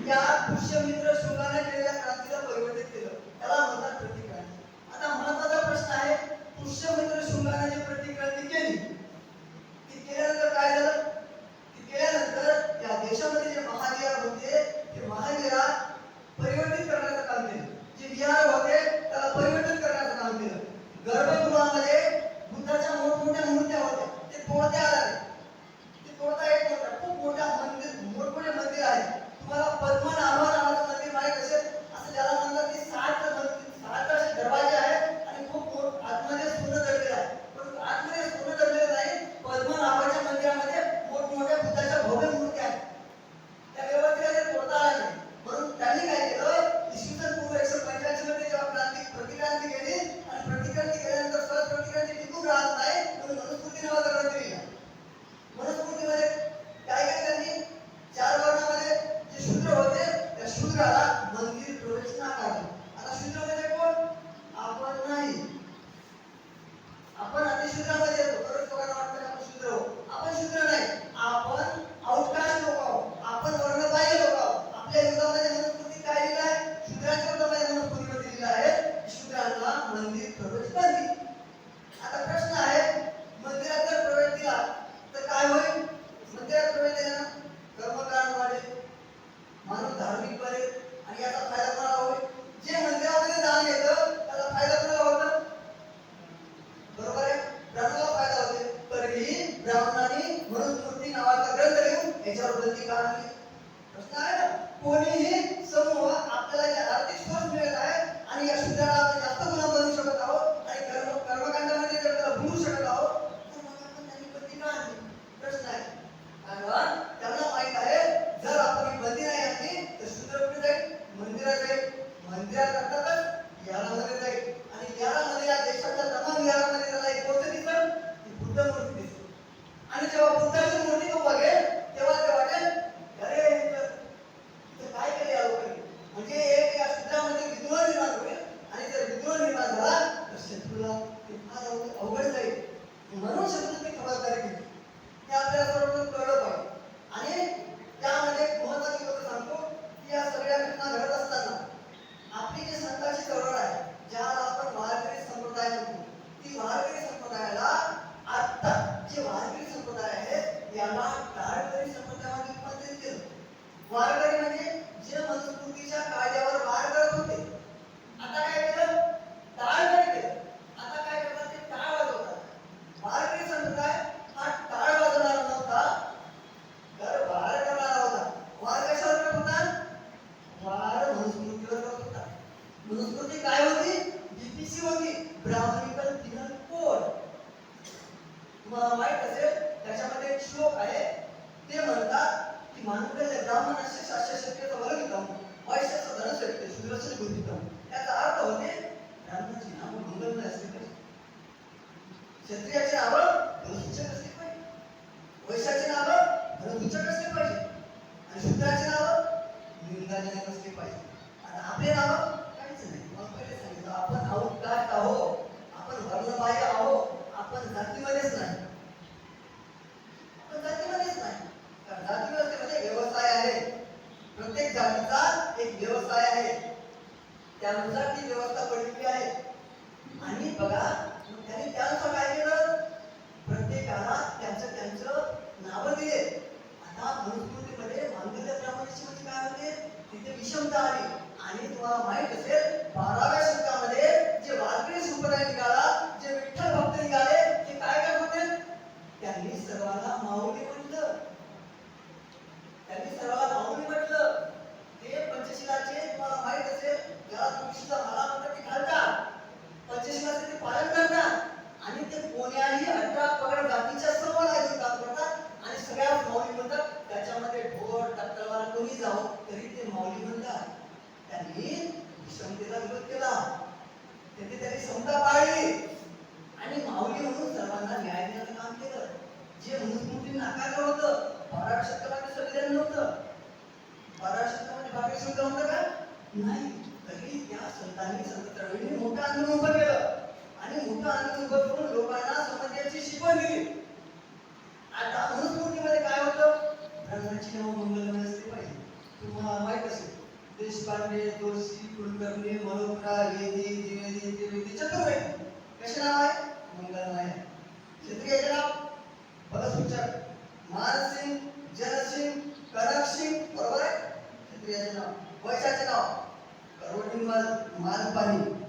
या पुष्यमित्र शृंगाने केलेल्या क्रांतीला परिवर्तित केलं, त्याला म्हणतात प्रतिक्रांती. आता महत्वाचा प्रश्न आहे, पुष्यमित्र शृंगाने जी प्रतिक्रांती केली ती केल्यानंतर काय झालं? ती केल्यानंतर या देशामध्ये जे महावीर होते ते महावीरा परिवर्तित करण्याचं काम केलं. जे विहार होते त्याला परिवर्तित करण्याचं काम केलं. गर्भगृहामध्ये बुद्धाच्या मोठमोठ्या मूर्त्या होत्या, ते तोडता आल्या. ते तोडता येत नव्हत्या. खूप मोठ्या मंदिर, मोठमोठे मंदिर आहे. तुम्हाला पद्मनाभ नावाचं मंदिर माहित असेल, असं ज्याला म्हणतात की 7 असे दरवाजे आहेत आणि खूप आतमध्ये सोनं दडलेलं आहे. पण आतमध्ये सोनं दडलेलं नाही, पद्मनाभाच्या मंदिरामध्ये मोठमोठ्या बुद्धाच्या भव्य मूर्त्या आहेत. त्या व्यवस्थेला ते तोडता आल्या नाही. म्हणून त्यांनी काय केलं, इसवी सन पूर्व 185 मध्ये जेव्हा प्रतिक्रांती केली आणि प्रतिक्रांती केल्यानंतर सहज प्रतिक्रांती टिकून राहत नाही, म्हणून मनुस्मृती नावाचा ग्रंथ लिहिला. मनुस्मृतीमध्ये काय काय त्यांनी 4 वर्णामध्ये जे शूद्र होते त्या शूद्राला मंदिर प्रवेश नाकारला. आता शूद्र म्हणजे कोण? आपण नाही. आपण अतिशूद्रामध्ये येतो. बरेच लोकांना वाटतं आपण शूद्र आहोत. आपण शूद्र नाही, आपण आउटकास्ट लोक आहोत. आपण वर्णबाह्य लोक आहोत. आपल्या युगामध्ये मनुस्मृती काय लिहिलं आहे? शूद्राच्या विरोधामध्ये मनुस्मृतीमध्ये लिहिलं आहे शूद्रांना मंदिर प्रवेश बंदी. आता प्रश्न आहे, मंदिरात जर प्रवेश दिला तर काय होईल? मंदिरात प्रवेश दिल्यानं कर्मकांड वाढेल, माणूस धार्मिक बनेल आणि याचा फायदा कोणाला होईल? जे मंदिरामध्ये दान येतं त्याला फायदा कोणाला होतो? बरोबर आहे, ब्राह्मणाला फायदा होते. तरीही ब्राह्मणांनी मनुस्मृती नावाचा ग्रंथ लिहून याच्यावर बंदी का आणली? प्रश्न आहे ना. कोणीही समूह आपल्याला जे आर्थिक सोर्स मिळत आहे आणि या शूद्राला आपण जास्त गुलाम बनवू शकत आहोत आणि कर्मकांडामध्ये जर त्याला भुलू शकत आहोत तर मग आपण त्यांनी बंदी का आणली? प्रश्न आहे. कारण त्यांना माहित आहे जर आपण ही बंदी नाही आणली तर शूद्र कुठे जाईल? मंदिरात जाईल. मंदिरात अर्थातच यारामध्ये जाईल आणि यारामध्ये या देशाच्या तमाम यारामध्ये त्याला एक गोष्ट दिसेल, ती बुद्ध मूर्ती दिसेल. आणि जेव्हा बुद्धाची मूर्ती तो बघेल तेव्हा ते वाटेल, अरे इथं काय केले या लोकांनी? म्हणजे एक या शूद्रामध्ये विद्रोह निर्माण होईल आणि जर विद्रोह निर्माण झाला तर शत्रूला ते फार अवघड जाईल. म्हणून शत्रूची खबरदारी घेतली. हे आपल्याला सर्वप्रथम कळलं पाहिजे. आणि त्यामध्ये महत्त्वाची गोष्ट सांगतो की या सगळ्या घटना घडत असताना आपली जी संतांची चळवळ आहे, ज्याला आपण वारकरी संप्रदाय म्हणतो, ती वारकरी संप्रदायाला आता जे वारकरी संप्रदाय आहे याला टाळकरी संप्रदायामध्ये रूपांतरित केलं. वारकरी म्हणजे जे मनुस्मृतीच्या कायद्यावर वार करत होते, आता काय केलं? टाळकरी केलं. आता काय करतात? ते टाळ वाजवतात. वारकरी संप्रदाय हा टाळ वाजवणार नव्हता, तर वार करणार होता. वार कशावर करत होता? वार मनुस्मृतीवर करत होता. मनुस्मृती काय होती? बीपीसी होती, ब्राह्मणिकल पिनल कोड. तुम्हाला माहित असेल त्याच्यामध्ये एक श्लोक आहे, ते म्हणतात की मानकल्य ब्राह्मणस्य शास्त्रशक्यता वर्गितम वैश्यस्य धनशक्य शूद्रस्य बुद्धितम. याचा अर्थ होते ब्राह्मणाची नाव मंगलमय असली पाहिजे, क्षत्रियाची नाव धनसूचक असली पाहिजे, वैश्याची नाव धनसूचक असली पाहिजे आणि शूद्राची नाव निंदाजनक असली पाहिजे. आणि आपले नाव काहीच नाही. मग पहिले सांगितलं आपण आउटकास्ट आहोत, आपण वर्णबाह्य आहोत, आपण जातीमध्येच नाही. आपण जातीमध्येच नाही. कारण जाती व्यवस्थेमध्ये व्यवसाय आहे. प्रत्येक जातीचा एक व्यवसाय आहे, त्यानुसार ती व्यवस्था पडलेली आहे. आणि बघा त्यांनी त्यानुसार काय केलं? प्रत्येकाला त्यांचं त्यांचं नाव दिले. आता मनुस्मृतीमध्ये मांगल्य ब्राह्मणाची म्हणजे काय होते? तिथे विषमता आली. आणि तुम्हाला माहित असेल 12व्या शतकामध्ये जे वारकरी संप्रदाय निघाला, जे विठ्ठल भक्त निघाले, ते काय करत होते? त्यांनी सर्वांना माऊली म्हटलं. त्यांनी सर्वांना माऊली म्हटलं. ते पंचशिलाचे तुम्हाला माहित असेल, ज्याला तुळशीचा माला म्हणतात ते घालतात, पंचशिलाचे ते पालन करतात आणि ते कोण्याही 18 पगड जातीच्या सर्व राजून काम करतात आणि सगळ्या माऊली म्हणतात. त्याच्यामध्ये ढोल तलवार कोणी जावं तरी ते माऊली म्हणतात. त्यांनी विषमतेला विरोध केला, त्यांनी समता पाळली आणि माऊली म्हणून सर्वांना न्याय देण्याचं काम केलं. जे मनुस्मृती नाकारलं होतं 12व्या शतकामध्ये संविधान नव्हतं. 12व्या शतकामध्ये बाकी सुद्धा होतं का? नाही. तरी त्या संतांनी संत चळवळीने मोठं आंदोलन उभं केलं आणि मोठं आंदोलन उभं करून लोकांना समाजाची शिकवण दिली. आता मनुस्मृतीमध्ये काय होतं? ब्राह्मणाची नाव मंगलमय असली पाहिजे, तुम्हाला माहित असेल देशपांडे, जोशी, कुलकर्णी, मल्होत्रा, वेदी, द्विवेदी, चतुर्वेदी. कसे नाव आहे? मंगलमय. क्षत्रियाचे नाव फलसूचक मानसिंग, जनसिंग, कनकसिंग. बरोबर आहे? क्षत्रियाचे नाव. वैश्याचे नाव करोडीमल, मालपाणी.